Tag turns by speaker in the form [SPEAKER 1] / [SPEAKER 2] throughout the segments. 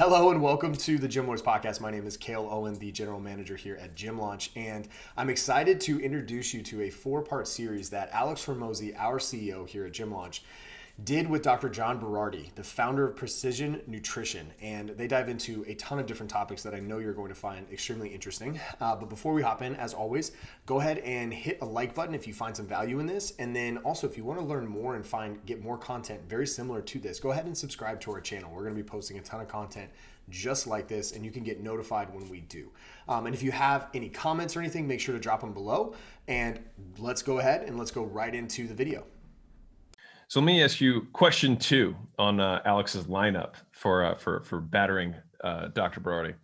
[SPEAKER 1] Hello and welcome to the Gym Lords Podcast. My name is Cale Owen, the general manager here at Gym Launch, and I'm excited to introduce you to a four-part series that Alex Hormozi, our CEO here at Gym Launch, did with Dr. John Berardi, the founder of Precision Nutrition. And they dive into a ton of different topics that I know you're going to find extremely interesting. But before we hop in, as always, go ahead and hit a like button if you find some value in this. And then also, if you want to learn more and get more content very similar to this, go ahead and subscribe to our channel. We're going to be posting a ton of content just like this, and you can get notified when we do. And if you have any comments or anything, make sure to drop them below. And let's go ahead and let's go right into the video.
[SPEAKER 2] So let me ask you question 2 on Alex's lineup for battering Dr. Berardi.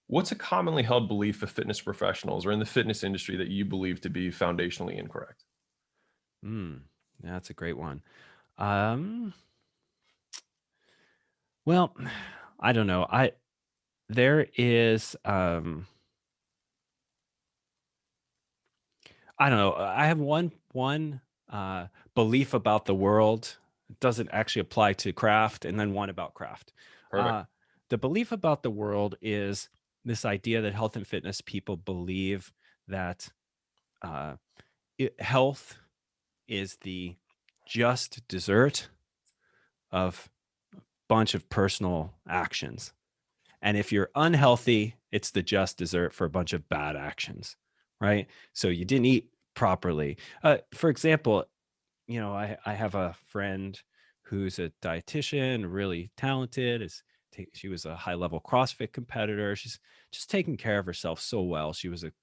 [SPEAKER 2] What's a commonly held belief of fitness professionals or in the fitness industry that you believe to be foundationally incorrect?
[SPEAKER 3] That's a great one. Well, I don't know. There is, I don't know. I have one belief about the world. It doesn't actually apply to craft, and then one about craft.
[SPEAKER 2] Perfect.
[SPEAKER 3] The belief about the world is this idea that health and fitness people believe that health is the just dessert of a bunch of personal actions. And if you're unhealthy, it's the just dessert for a bunch of bad actions, right? So you didn't eat properly. For example, I have a friend who's a dietitian, really talented. She was a high-level CrossFit competitor. She's just taking care of herself so well. She was a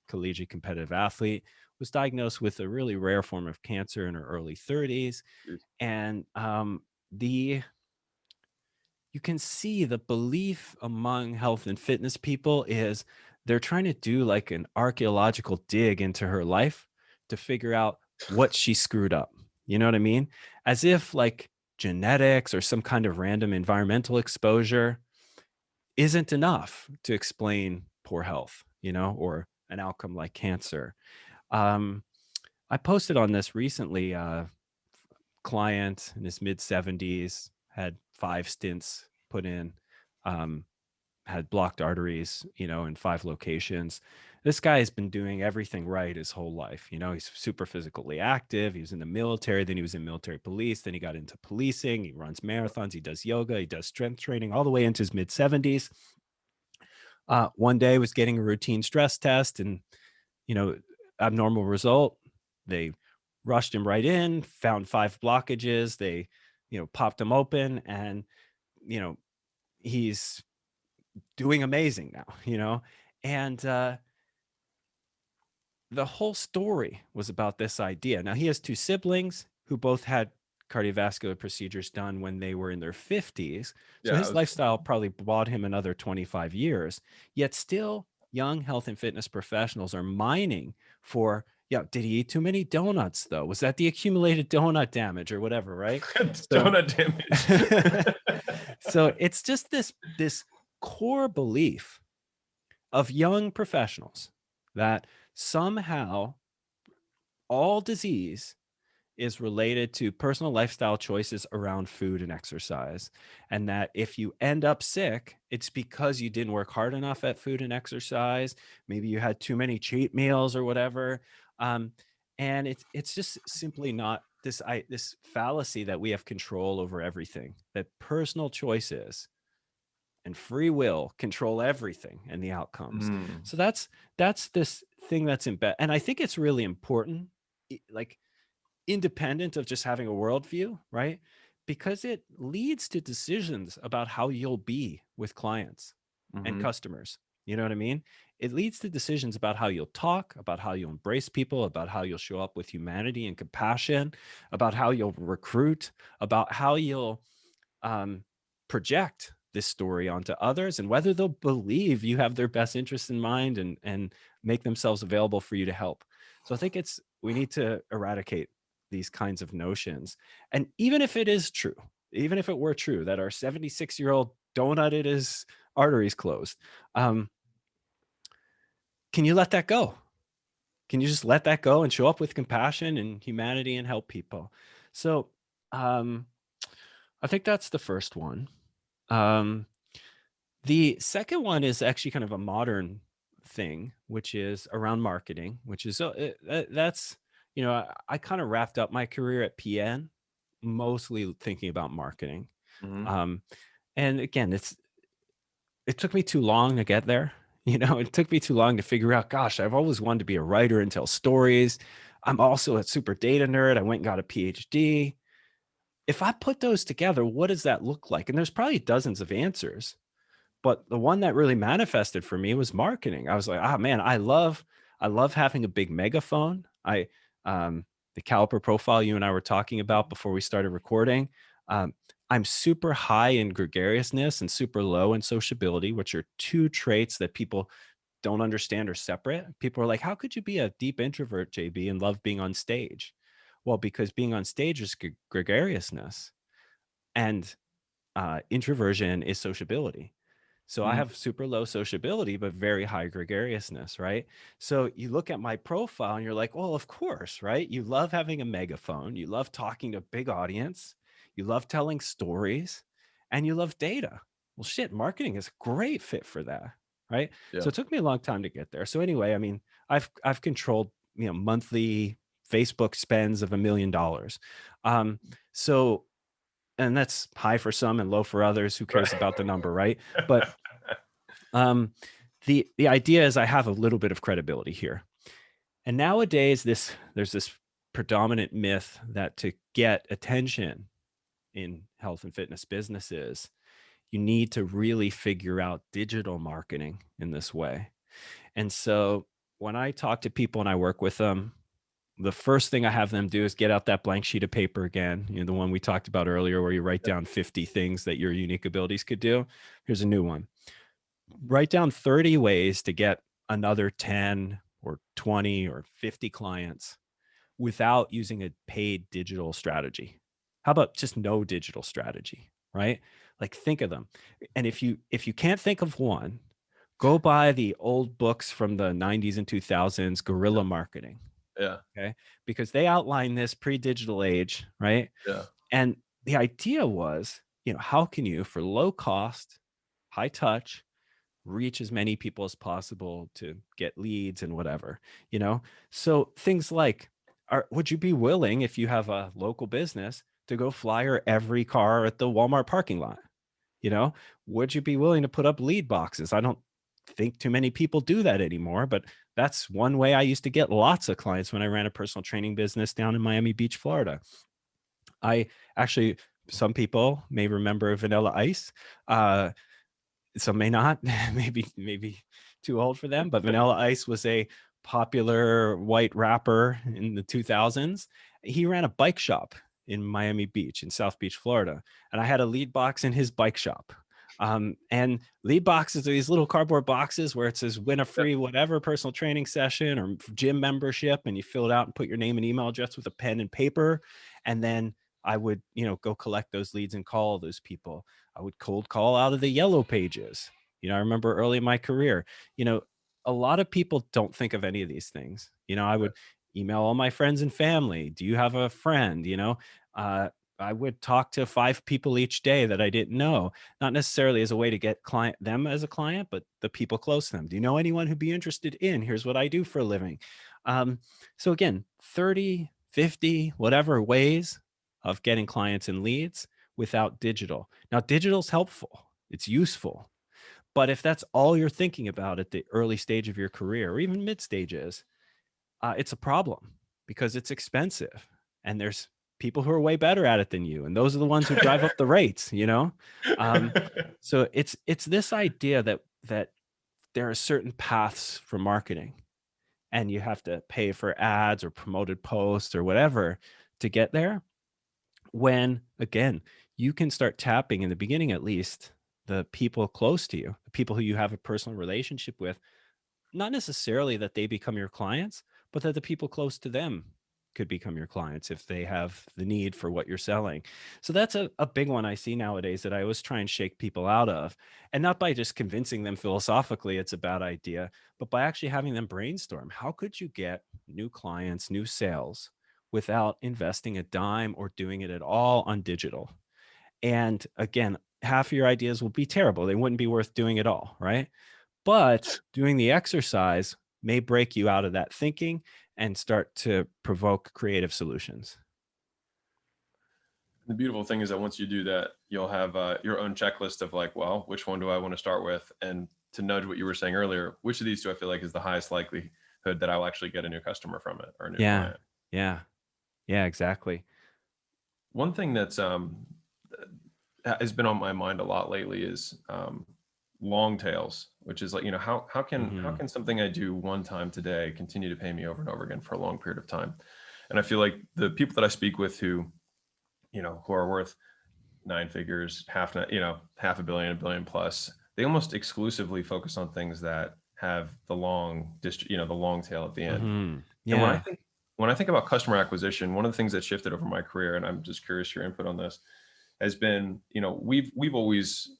[SPEAKER 3] collegiate competitive athlete, was diagnosed with a really rare form of cancer in her early 30s. And you can see the belief among health and fitness people is they're trying to do like an archaeological dig into her life to figure out what she screwed up. You know what I mean? As if like genetics or some kind of random environmental exposure isn't enough to explain poor health, or an outcome like cancer. I posted on this recently. Client in his mid 70s had 5 stents put in, had blocked arteries, in 5 locations. This guy has been doing everything right his whole life. He's super physically active. He was in the military, then he was in military police, then he got into policing. He runs marathons, he does yoga, he does strength training all the way into his mid 70s. One day was getting a routine stress test and, abnormal result. They rushed him right in, found 5 blockages. They, popped him open and, he's doing amazing now, and the whole story was about this idea. Now he has 2 siblings who both had cardiovascular procedures done when they were in their 50s. So his lifestyle probably bought him another 25 years, yet still young health and fitness professionals are mining for, did he eat too many donuts though? Was that the accumulated donut damage or whatever, right?
[SPEAKER 2] Donut damage.
[SPEAKER 3] So it's just this core belief of young professionals that somehow all disease is related to personal lifestyle choices around food and exercise. And that if you end up sick, it's because you didn't work hard enough at food and exercise. Maybe you had too many cheat meals or whatever. And it's just simply not this fallacy that we have control over everything, that personal choices and free will control everything and the outcomes. So that's this thing that's embedded. And I think it's really important, like independent of just having a worldview, right? Because it leads to decisions about how you'll be with clients and customers. You know what I mean? It leads to decisions about how you'll talk, about how you'll embrace people, about how you'll show up with humanity and compassion, about how you'll recruit, about how you'll project this story onto others, and whether they'll believe you have their best interests in mind and make themselves available for you to help. So I think we need to eradicate these kinds of notions. And even if it is true, even if it were true that our 76-year-old donutted his arteries closed, can you let that go? Can you just let that go and show up with compassion and humanity and help people? So I think that's the first one. Um, the second one is actually kind of a modern thing, which is around marketing, which is that's, I kind of wrapped up my career at PN, mostly thinking about marketing.
[SPEAKER 2] Hmm.
[SPEAKER 3] Um, and again, it took me too long to get there. It took me too long to figure out, gosh, I've always wanted to be a writer and tell stories. I'm also a super data nerd. I went and got a PhD. If I put those together, what does that look like? And there's probably dozens of answers, but the one that really manifested for me was marketing. I was like, ah, man, I love having a big megaphone. Um, the caliper profile you and I were talking about before we started recording. Um, I'm super high in gregariousness and super low in sociability, which are two traits that people don't understand or separate. People are like, how could you be a deep introvert, JB, and love being on stage? Well, because being on stage is gregariousness, and introversion is sociability. So I
[SPEAKER 2] Mm.
[SPEAKER 3] have super low sociability, but very high gregariousness, right? So you look at my profile and you're like, well, of course, right? You love having a megaphone. You love talking to a big audience. You love telling stories and you love data. Well, shit, marketing is a great fit for that, right? So
[SPEAKER 2] Yeah.
[SPEAKER 3] it took me a long time to get there. So anyway, I mean, I've controlled, monthly Facebook spends of $1 million. Um, so and that's high for some and low for others. Who cares
[SPEAKER 2] Right.
[SPEAKER 3] about the number, right? But um, the idea is I have a little bit of credibility here. And nowadays, there's this predominant myth that to get attention in health and fitness businesses, you need to really figure out digital marketing in this way. And so when I talk to people and I work with them, the first thing I have them do is get out that blank sheet of paper again, the one we talked about earlier, where you write down 50 things that your unique abilities could do. Here's a new one. Write down 30 ways to get another 10 or 20 or 50 clients without using a paid digital strategy. How about just no digital strategy, right? Like think of them. And if you can't think of one, go buy the old books from the 90s and 2000s, guerrilla marketing,
[SPEAKER 2] Yeah.
[SPEAKER 3] okay? Because they outline this pre-digital age, right?
[SPEAKER 2] Yeah.
[SPEAKER 3] And the idea was, how can you, for low cost, high touch, reach as many people as possible to get leads and whatever, you know? So things like, would you be willing, if you have a local business, to go flyer every car at the Walmart parking lot? You know, would you be willing to put up lead boxes? I don't think too many people do that anymore, but that's one way I used to get lots of clients when I ran a personal training business down in Miami Beach, Florida. I actually, some people may remember Vanilla Ice. Some may not. Maybe too old for them. But Vanilla Ice was a popular white rapper in the 2000s. He ran a bike shop in Miami Beach, in South Beach, Florida, and I had a lead box in his bike shop. And lead boxes are these little cardboard boxes where it says win a
[SPEAKER 2] Yeah.
[SPEAKER 3] free whatever personal training session or gym membership, and you fill it out and put your name and email address with a pen and paper, and then I would, go collect those leads and call those people. I would cold call out of the yellow pages. I remember early in my career, you know, a lot of people don't think of any of these things. I
[SPEAKER 2] Right.
[SPEAKER 3] would email all my friends and family. Do you have a friend? Uh, I would talk to 5 people each day that I didn't know, not necessarily as a way to get them as a client, but the people close to them. Do you know anyone who'd be interested in? Here's what I do for a living. Um, so again, 30, 50, whatever ways of getting clients and leads without digital. Now, digital's helpful, it's useful. But if that's all you're thinking about at the early stage of your career or even mid stages, it's a problem because it's expensive and there's people who are way better at it than you. And those are the ones who drive up the rates. Um, so it's this idea that there are certain paths for marketing and you have to pay for ads or promoted posts or whatever to get there, when again you can start tapping, in the beginning at least, the people close to you, the people who you have a personal relationship with, not necessarily that they become your clients, but that the people close to them could become your clients if they have the need for what you're selling. So that's a big one I see nowadays that I always try and shake people out of. And not by just convincing them philosophically it's a bad idea, but by actually having them brainstorm. How could you get new clients, new sales without investing a dime or doing it at all on digital? And again, half of your ideas will be terrible. They wouldn't be worth doing at all, right? But doing the exercise may break you out of that thinking and start to provoke creative solutions.
[SPEAKER 2] The beautiful thing is that once you do that, you'll have your own checklist of like, well, which one do I want to start with? And to nudge what you were saying earlier, which of these do I feel like is the highest likelihood that I'll actually get a new customer from it or a new
[SPEAKER 3] Yeah.
[SPEAKER 2] client?
[SPEAKER 3] Yeah. Yeah, exactly.
[SPEAKER 2] One thing that's has been on my mind a lot lately is long tails, which is like, how can something I do one time today continue to pay me over and over again for a long period of time? And I feel like the people that I speak with who are worth nine figures, half a billion, a billion plus, they almost exclusively focus on things that have the long the long tail at the end. And
[SPEAKER 3] Yeah.
[SPEAKER 2] when I think about customer acquisition, one of the things that shifted over my career, and I'm just curious your input on this, has been, we've always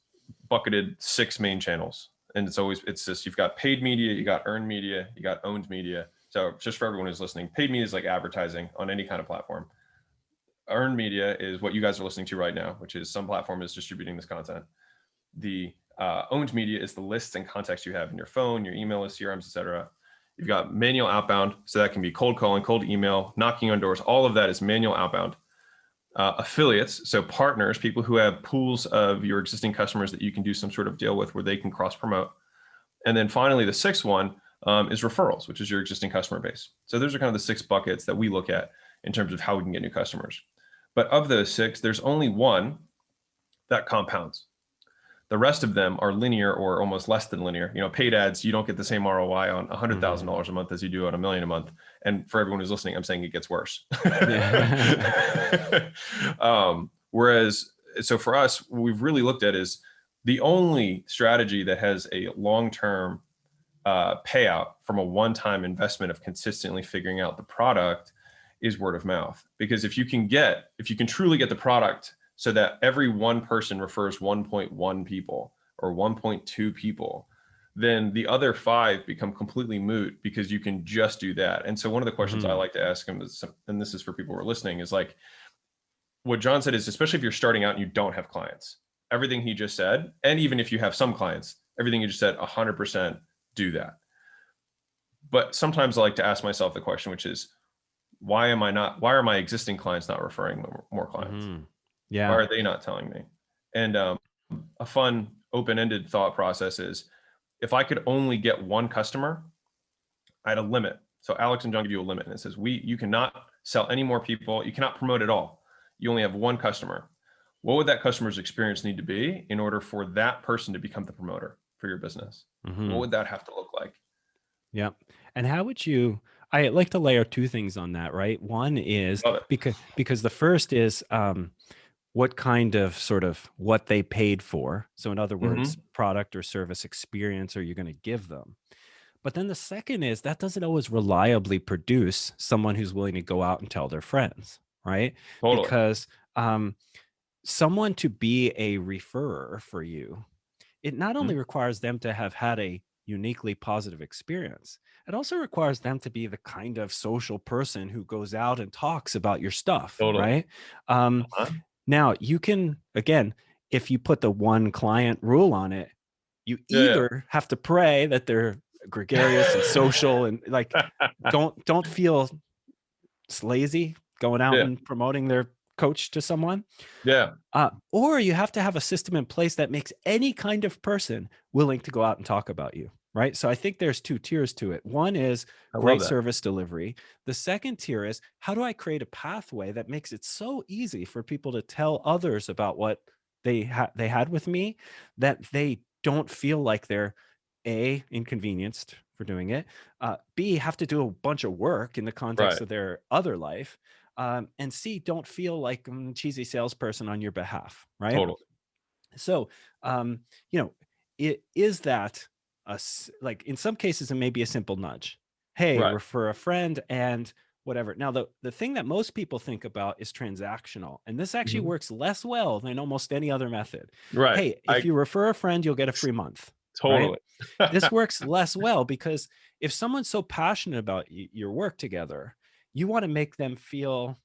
[SPEAKER 2] bucketed 6 main channels. And it's just, you've got paid media, you got earned media, you got owned media. So just for everyone who's listening, paid media is like advertising on any kind of platform. Earned media is what you guys are listening to right now, which is some platform is distributing this content. The owned media is the lists and contacts you have in your phone, your email list, CRMs, etc. You've got manual outbound, so that can be cold calling, cold email, knocking on doors. All of that is manual outbound. Affiliates, so partners, people who have pools of your existing customers that you can do some sort of deal with where they can cross promote. And then finally, the sixth one is referrals, which is your existing customer base. So those are kind of the 6 buckets that we look at in terms of how we can get new customers. But of those 6, there's only one that compounds. The rest of them are linear or almost less than linear. Paid ads, you don't get the same ROI on $100,000 a month as you do on $1 million a month. And for everyone who's listening, I'm saying it gets worse. Whereas, so for us, what we've really looked at is the only strategy that has a long-term payout from a one-time investment of consistently figuring out the product is word of mouth. Because if you can truly get the product so that every one person refers 1.1 people or 1.2 people, then the other 5 become completely moot because you can just do that. And so one of the questions I like to ask him is, and this is for people who are listening, is like, what John said is, especially if you're starting out and you don't have clients, everything he just said, and even if you have some clients, everything he just said, 100% do that. But sometimes I like to ask myself the question, which is, why are my existing clients not referring more clients?
[SPEAKER 3] Yeah.
[SPEAKER 2] Why are they not telling me? And a fun open-ended thought process is, if I could only get one customer, I had a limit. So Alex and John give you a limit, and it says, you cannot sell any more people. You cannot promote at all. You only have one customer. What would that customer's experience need to be in order for that person to become the promoter for your business? What would that have to look like?
[SPEAKER 3] Yeah. And how would you, I like to layer 2 things on that, right? One is because the first is what kind of sort of what they paid for. So in other words, product or service experience are you going to give them? But then the second is that doesn't always reliably produce someone who's willing to go out and tell their friends, right?
[SPEAKER 2] Totally.
[SPEAKER 3] Because someone to be a referrer for you, it not only requires them to have had a uniquely positive experience, it also requires them to be the kind of social person who goes out and talks about your stuff, right? Now you can, again, if you put the one client rule on it, you either have to pray that they're gregarious and social and like don't feel lazy going out and promoting their coach to someone. Or you have to have a system in place that makes any kind of person willing to go out and talk about you, right? So I think there's 2 tiers to it. One is great service delivery. The second tier is, how do I create a pathway that makes it so easy for people to tell others about what they had with me, that they don't feel like they're A, inconvenienced for doing it, B, have to do a bunch of work in the context of their other life, and C, don't feel like cheesy salesperson on your behalf, right?
[SPEAKER 2] Totally.
[SPEAKER 3] So, is that like in some cases it may be a simple nudge. Hey, refer a friend and whatever. Now, the thing that most people think about is transactional, and this actually works less well than almost any other method. Hey, if you refer a friend, you'll get a free month.
[SPEAKER 2] Totally.
[SPEAKER 3] Right? This works less well because if someone's so passionate about your work together, you want to make them feel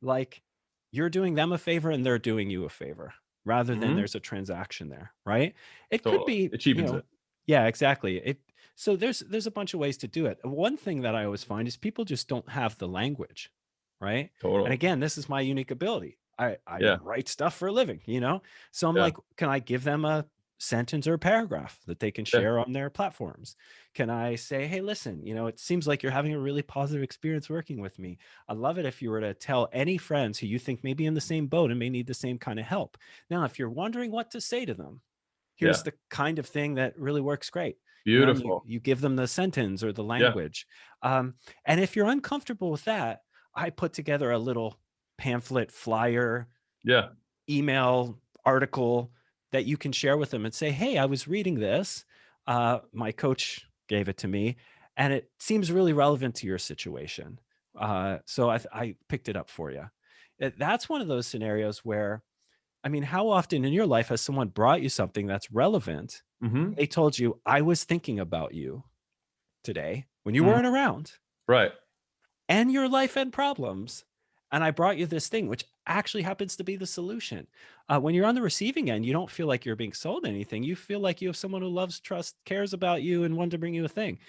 [SPEAKER 3] like you're doing them a favor and they're doing you a favor. rather than
[SPEAKER 2] Hmm.
[SPEAKER 3] there's a transaction there, right? It could
[SPEAKER 2] Totally.
[SPEAKER 3] be,
[SPEAKER 2] It cheapens it.
[SPEAKER 3] yeah, exactly. So there's a bunch of ways to do it. One thing that I always find is people just don't have the language, right? And
[SPEAKER 2] Totally.
[SPEAKER 3] again, this is my unique ability. I
[SPEAKER 2] Yeah.
[SPEAKER 3] write stuff for a living, So I'm
[SPEAKER 2] Yeah.
[SPEAKER 3] like, can I give them a sentence or a paragraph that they can
[SPEAKER 2] Yeah.
[SPEAKER 3] share on their platforms? Can I say, hey, listen, it seems like you're having a really positive experience working with me. I'd love it if you were to tell any friends who you think may be in the same boat and may need the same kind of help. Now, if you're wondering what to say to them, here's
[SPEAKER 2] Yeah.
[SPEAKER 3] the kind of thing that really works great. And
[SPEAKER 2] Beautiful.
[SPEAKER 3] you give them the sentence or the
[SPEAKER 2] Yeah.
[SPEAKER 3] language. And if you're uncomfortable with that, I put together a little pamphlet, flyer,
[SPEAKER 2] Yeah.
[SPEAKER 3] email, article that you can share with them and say, hey, I was reading this. My coach gave it to me, and it seems really relevant to your situation. So I picked it up for you. That's one of those scenarios where, I mean, how often in your life has someone brought you something that's relevant?
[SPEAKER 2] Hmm.
[SPEAKER 3] They told you, I was thinking about you today when you
[SPEAKER 2] Hmm.
[SPEAKER 3] weren't around
[SPEAKER 2] Right.
[SPEAKER 3] and your life and problems. And I brought you this thing, which actually happens to be the solution. When you're on the receiving end, you don't feel like you're being sold anything. You feel like you have someone who loves, trusts, cares about you, and wanted to bring you a thing.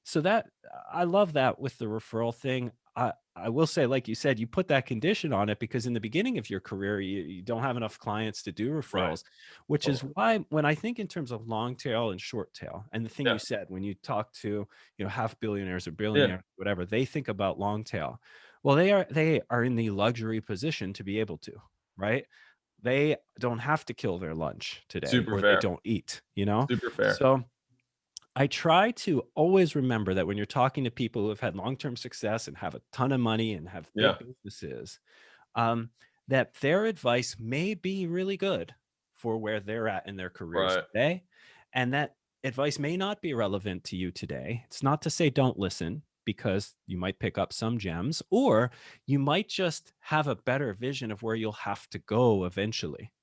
[SPEAKER 3] So that I love that with the referral thing. I will say, like you said, you put that condition on it because in the beginning of your career, you don't have enough clients to do
[SPEAKER 2] Right.
[SPEAKER 3] referrals, which is
[SPEAKER 2] Totally.
[SPEAKER 3] why when I think in terms of long tail and short tail, and the thing you
[SPEAKER 2] Yeah.
[SPEAKER 3] said, when you talk to half billionaires or
[SPEAKER 2] Yeah.
[SPEAKER 3] billionaires, whatever, they think about long tail. Well, they are in the luxury position to be able to, right? They don't have to kill their lunch today,
[SPEAKER 2] Super
[SPEAKER 3] or they
[SPEAKER 2] fair.
[SPEAKER 3] don't eat,
[SPEAKER 2] Super fair.
[SPEAKER 3] So I try to always remember that when you're talking to people who have had long-term success and have a ton of money and have
[SPEAKER 2] Yeah.
[SPEAKER 3] big businesses, um, that their advice may be really good for where they're at in their careers
[SPEAKER 2] Right.
[SPEAKER 3] today. And that advice may not be relevant to you today. It's not to say don't listen, because you might pick up some gems, or you might just have a better vision of where you'll have to go eventually.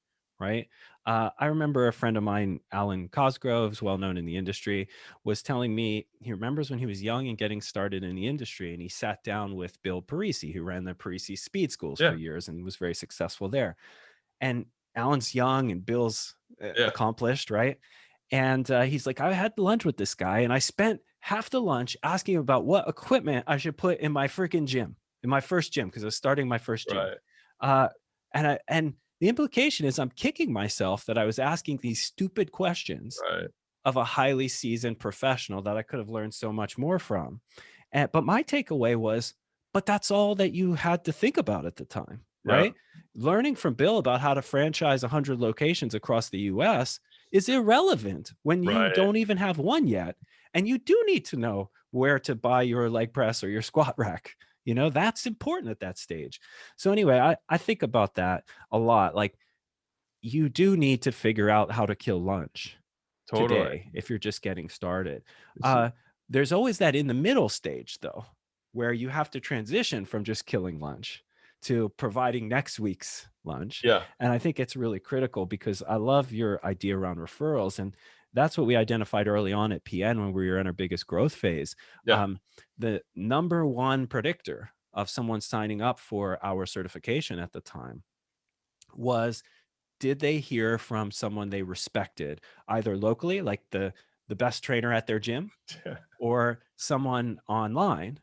[SPEAKER 3] Right. I remember a friend of mine, Alan Cosgrove's well known in the industry, was telling me he remembers when he was young and getting started in the industry, and he sat down with Bill Parisi, who ran the Parisi Speed Schools for
[SPEAKER 2] Yeah.
[SPEAKER 3] years and was very successful there. And Alan's young and Bill's
[SPEAKER 2] Yeah.
[SPEAKER 3] accomplished, right? And he's like, I had lunch with this guy, and I spent half the lunch asking about what equipment I should put in my freaking gym, in my first gym, because I was starting my first gym.
[SPEAKER 2] Right.
[SPEAKER 3] Uh, and the implication is I'm kicking myself that I was asking these stupid questions
[SPEAKER 2] Right.
[SPEAKER 3] of a highly seasoned professional that I could have learned so much more from. But my takeaway was, but that's all that you had to think about at the time,
[SPEAKER 2] Yeah.
[SPEAKER 3] right? Learning from Bill about how to franchise 100 locations across the US is irrelevant when you
[SPEAKER 2] Right.
[SPEAKER 3] don't even have one yet. And you do need to know where to buy your leg press or your squat rack. That's important at that stage. So, anyway, I think about that a lot. Like, you do need to figure out how to kill lunch
[SPEAKER 2] Totally.
[SPEAKER 3] today if you're just getting started.
[SPEAKER 2] It's-
[SPEAKER 3] There's always that in the middle stage, though, where you have to transition from just killing lunch to providing next week's lunch.
[SPEAKER 2] Yeah.
[SPEAKER 3] And I think it's really critical because I love your idea around referrals. And that's what we identified early on at PN when we were in our biggest growth phase.
[SPEAKER 2] Yeah.
[SPEAKER 3] The number one predictor of someone signing up for our certification at the time was, did they hear from someone they respected, either locally, like the best trainer at their gym,
[SPEAKER 2] Yeah.
[SPEAKER 3] or someone online,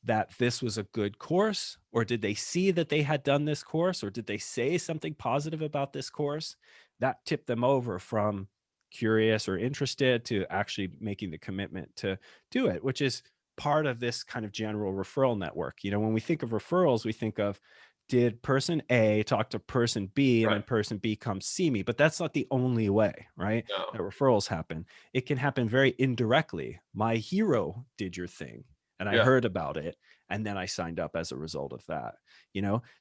[SPEAKER 3] that this was a good course? Or did they see that they had done this course, or did they say something positive about this course that tipped them over from curious or interested to actually making the commitment to do it, which is part of this kind of general referral network. When we think of referrals, we think of, did person A talk to person B and
[SPEAKER 2] Right.
[SPEAKER 3] then person B come see me? But that's not the only way, right? That
[SPEAKER 2] No.
[SPEAKER 3] referrals happen. It can happen very indirectly. My hero did your thing and I
[SPEAKER 2] Yeah.
[SPEAKER 3] heard about it, and then I signed up as a result of that.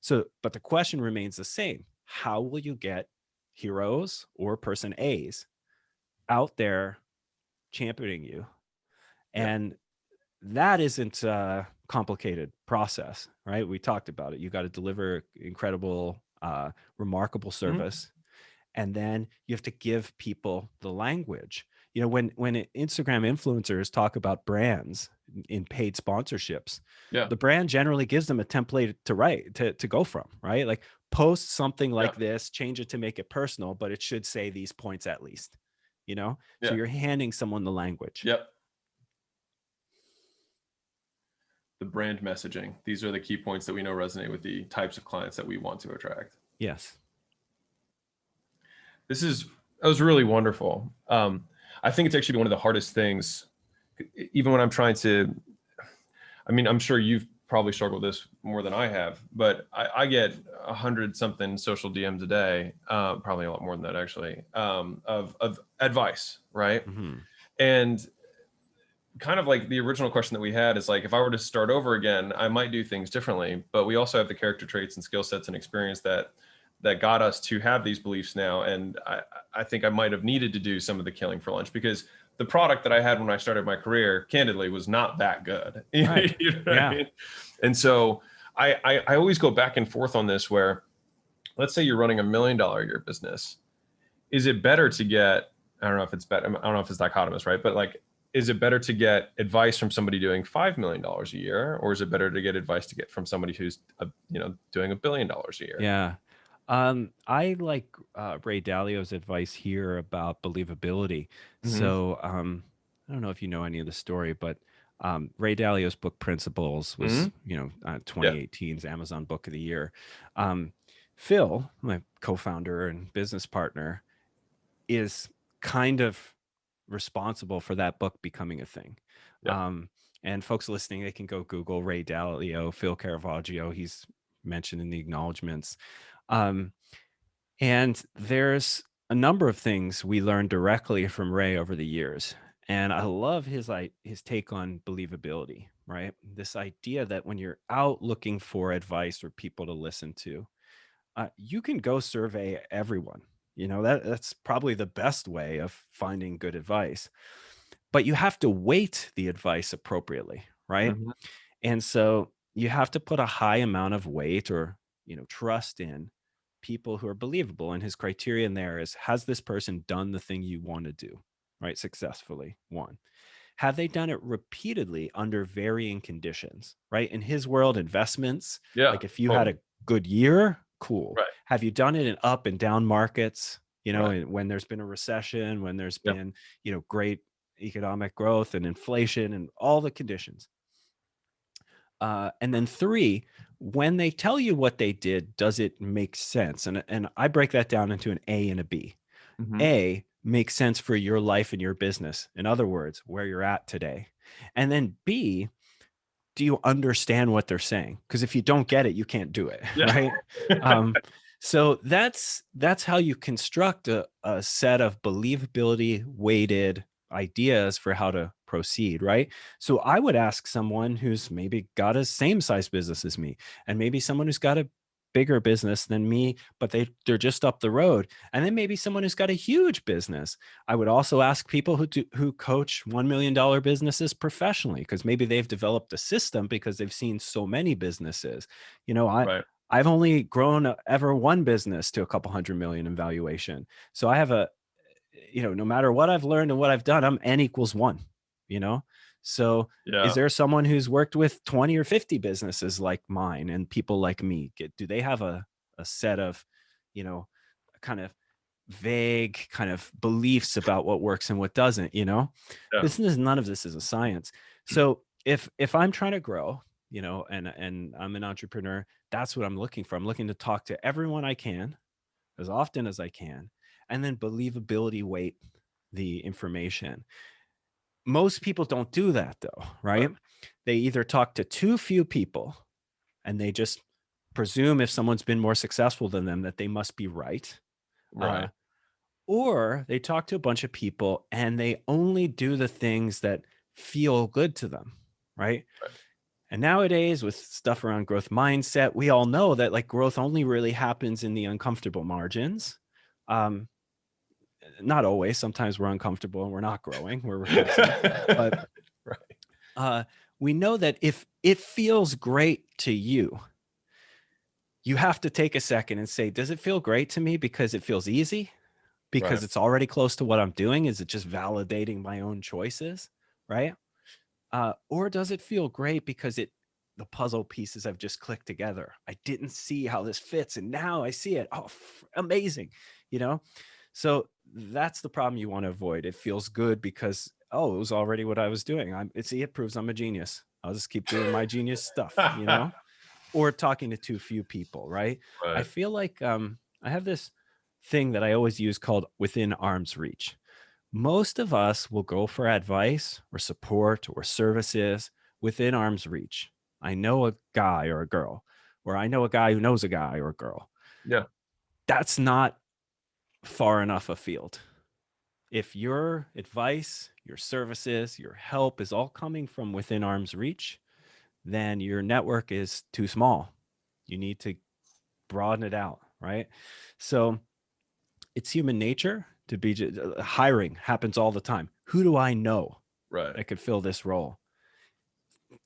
[SPEAKER 3] So, but the question remains the same. How will you get heroes or person A's out there championing you?
[SPEAKER 2] Yeah.
[SPEAKER 3] And that isn't a complicated process, right? We talked about it. You got to deliver incredible, remarkable
[SPEAKER 2] Mhm.
[SPEAKER 3] service, and then you have to give people the language. When Instagram influencers talk about brands in paid sponsorships,
[SPEAKER 2] Yeah.
[SPEAKER 3] the brand generally gives them a template to write to go from, right? Like, post something
[SPEAKER 2] Yeah.
[SPEAKER 3] like this, change it to make it personal, but it should say these points at least, you know? So
[SPEAKER 2] Yeah.
[SPEAKER 3] you're handing someone the language.
[SPEAKER 2] Yep. The brand messaging. These are the key points that we know resonate with the types of clients that we want to attract.
[SPEAKER 3] Yes.
[SPEAKER 2] That was really wonderful. I think it's actually one of the hardest things, even when I'm trying to, I mean, I'm sure you've probably struggled with this more than I have, but I get 100 something social DMs a day, probably a lot more than that actually, of advice, right?
[SPEAKER 3] Mm-hmm.
[SPEAKER 2] And kind of like the original question that we had is like, if I were to start over again, I might do things differently, but we also have the character traits and skill sets and experience that got us to have these beliefs now. And I think I might have needed to do some of the killing for lunch, because the product that I had when I started my career, candidly, was not that good.
[SPEAKER 3] Right.
[SPEAKER 2] You know what
[SPEAKER 3] Yeah.
[SPEAKER 2] I mean? And so I always go back and forth on this, where let's say you're running $1 million a year business. Is it better to get, I don't know if it's better, I don't know if it's dichotomous, right? But like, is it better to get advice from somebody doing $5 million a year, or is it better to get advice to get from somebody who's, doing $1 billion a year?
[SPEAKER 3] Yeah. I like Ray Dalio's advice here about believability.
[SPEAKER 2] Mm-hmm.
[SPEAKER 3] So I don't know if you know any of the story, but Ray Dalio's book Principles was,
[SPEAKER 2] Yeah.
[SPEAKER 3] 2018's Amazon Book of the Year. Phil, my co-founder and business partner, is kind of responsible for that book becoming a thing.
[SPEAKER 2] Yeah.
[SPEAKER 3] And folks listening, they can go Google Ray Dalio, Phil Caravaggio. He's mentioned in the acknowledgments. And there's a number of things we learned directly from Ray over the years. And I love his take on believability, right? This idea that when you're out looking for advice or people to listen to, you can go survey everyone. That's probably the best way of finding good advice. But you have to weight the advice appropriately, right?
[SPEAKER 2] Mm-hmm.
[SPEAKER 3] And so you have to put a high amount of weight or, trust in people who are believable. And his criterion there is, has this person done the thing you want to do, right? Successfully, one. Have they done it repeatedly under varying conditions, right? In his world, investments,
[SPEAKER 2] Yeah.
[SPEAKER 3] like if you had a good year, cool.
[SPEAKER 2] Right.
[SPEAKER 3] Have you done it in up and down markets,
[SPEAKER 2] Right.
[SPEAKER 3] when there's been a recession, when there's
[SPEAKER 2] Yep.
[SPEAKER 3] been, great economic growth and inflation and all the conditions? And then 3, when they tell you what they did, does it make sense? And I break that down into an A and a B.
[SPEAKER 2] Mm-hmm.
[SPEAKER 3] A makes sense for your life and your business. In other words, where you're at today. And then B, do you understand what they're saying? Because if you don't get it, you can't do it,
[SPEAKER 2] Yeah.
[SPEAKER 3] right? So that's how you construct a set of believability weighted ideas for how to proceed, right? So I would ask someone who's maybe got a same size business as me, and maybe someone who's got a bigger business than me, but they're just up the road. And then maybe someone who's got a huge business. I would also ask people who coach $1 million businesses professionally, because maybe they've developed a system because they've seen so many businesses.
[SPEAKER 2] Right.
[SPEAKER 3] I've only grown ever one business to a couple $100 million in valuation. So I have no matter what I've learned and what I've done, I'm N equals 1, So
[SPEAKER 2] Yeah.
[SPEAKER 3] is there someone who's worked with 20 or 50 businesses like mine and people like me? Do they have a set of, kind of vague kind of beliefs about what works and what doesn't,
[SPEAKER 2] Yeah.
[SPEAKER 3] None of this is a science. So if I'm trying to grow, and I'm an entrepreneur, that's what I'm looking for. I'm looking to talk to everyone I can as often as I can, and then believability weight the information. Most people don't do that though, right? They either talk to too few people and they just presume if someone's been more successful than them that they must be right.
[SPEAKER 2] Right.
[SPEAKER 3] Or they talk to a bunch of people and they only do the things that feel good to them, right? And nowadays with stuff around growth mindset, we all know that like growth only really happens in the uncomfortable margins. Not always. Sometimes we're uncomfortable and we're not growing. We're regressing. But
[SPEAKER 2] Right.
[SPEAKER 3] We know that if it feels great to you, you have to take a second and say, does it feel great to me because it feels easy? Because it's already close to what I'm doing? Is it just validating my own choices? Right? Or does it feel great because it the puzzle pieces have just clicked together. I didn't see how this fits, and now I see it. Oh, amazing, you know? So that's the problem you want to avoid. It feels good because, oh, it was already what I was doing. It proves I'm a genius. I'll just keep doing my genius stuff, you know? Or talking to too few people, right? I
[SPEAKER 2] Right.
[SPEAKER 3] feel like I have this thing that I always use called within arm's reach. Most of us will go for advice or support or services within arm's reach. I know a guy or a girl, or I know a guy who knows a guy or a girl.
[SPEAKER 2] Yeah.
[SPEAKER 3] That's not far enough afield. If your advice, your services, your help is all coming from within arm's reach, then your network is too small. You need to broaden it out, right? So it's human nature to be hiring happens all the time. Who do I know
[SPEAKER 2] Right.
[SPEAKER 3] that could fill this role?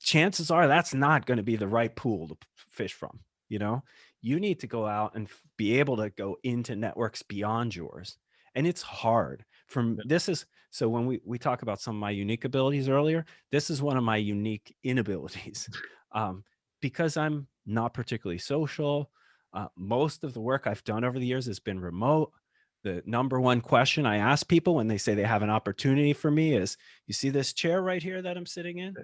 [SPEAKER 3] Chances are that's not going to be the right pool to fish from. You know, you need to go out and be able to go into networks beyond yours. And it's hard so when we talk about some of my unique abilities earlier, this is one of my unique inabilities. Because I'm not particularly social. Most of the work I've done over the years has been remote. The number one question I ask people when they say they have an opportunity for me is, you see this chair right here that I'm sitting in?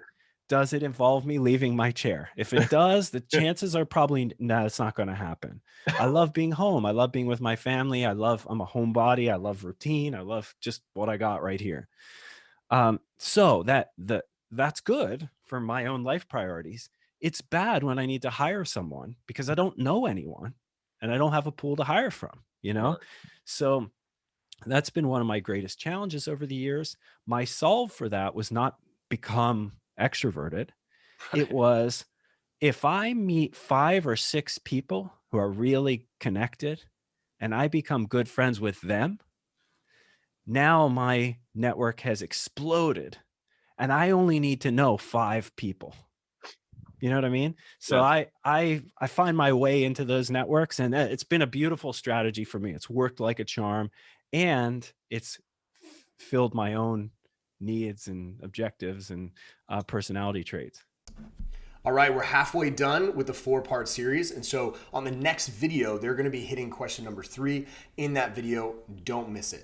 [SPEAKER 3] Does it involve me leaving my chair? If it does, the chances are probably, no, it's not going to happen. I love being home. I love being with my family. I'm a homebody. I love routine. I love just what I got right here. So that's good for my own life priorities. It's bad when I need to hire someone because I don't know anyone and I don't have a pool to hire from, you know?
[SPEAKER 2] Right.
[SPEAKER 3] So that's been one of my greatest challenges over the years. My solve for that was not become extroverted. It was, if I meet 5 or 6 people who are really connected and I become good friends with them, now my network has exploded and I only need to know 5 people. You know what I mean? So
[SPEAKER 2] Yes.
[SPEAKER 3] I find my way into those networks, and it's been a beautiful strategy for me. It's worked like a charm, and it's filled my own needs and objectives and personality traits.
[SPEAKER 1] All right, we're halfway done with the 4-part series. And so on the next video, they're going to be hitting question number 3 in that video. Don't miss it.